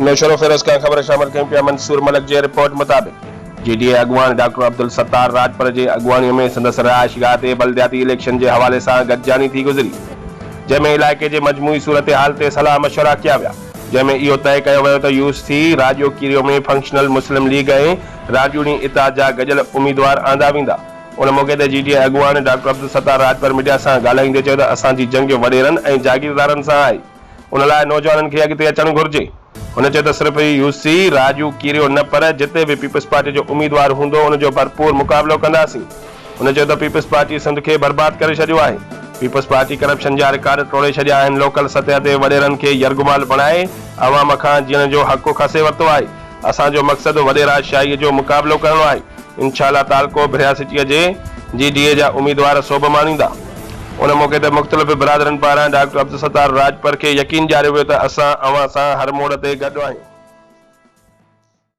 नशर फिरोज खां ख़बर शामिल कयूं पिया। मंसूर मलिक जे रिपोर्ट मुताबिक़ जीडीए अॻुवान डॉक्टर अब्दुल सत्तार राजपर जे अॻुवाणीअ में संदसि रहाइशगाह ते बलदियाती इलेक्शन जे हवाले सां गॾिजानी थी गुज़री, जंहिंमें इलाइक़े जे मजमूई सूरत हाल ते सलाह मशवरा कया विया, जंहिंमें इहो तय कयो वियो त यूसुफ़ी राजो कीरियो में फंक्शनल मुस्लिम लीग ऐं राजूनी इत्तेहाद जा गॾियल उम्मीदवार आंदा वेंदा। उन मौक़े ते जीडीए अॻुवान डॉक्टर अब्दुल सत्तार राजपर मीडिया सां ॻाल्हाईंदे चयो त असांजी जंग वॾेरनि ऐं जागीरदारनि सां आहे, उन लाइ नौजवाननि खे अॻिते अचणु घुरिजे। हुन चयो त सिर्फ़ यूसुफ़ी राजू कीरियो न, पर जिते बि पीपल्स पार्टी जो उम्मीदवार हूंदो उन जो भरपूर मुक़ाबिलो कंदासीं। हुन चयो त पीपल्स पार्टी सिंध खे बर्बाद करे छॾियो आहे। पीपल्स पार्टी करप्शन जा रिकॉर्ड तोड़े छॾिया आहिनि। लोकल सतह ते वॾेरनि खे यरगुमाल बणाए अवाम खां जीअण जो हक़ खसे वरितो आहे। असांजो मक़सदु वॾेरा शाहीअ जो मुक़ाबिलो करणो आहे। इंशाअल्लाह तालको भिरिया सिटीअ जे जीडीए जा उम्मीदवार सोभ मानींदा। उन मौक़े ते मुख़्तलिफ़ बिरादरनि पारां डॉक्टर अब्दुल सत्तार राजपर खे यकीन ॾियारियो वियो त असां अवां सां हर मोड़ ते गॾु आहियूं।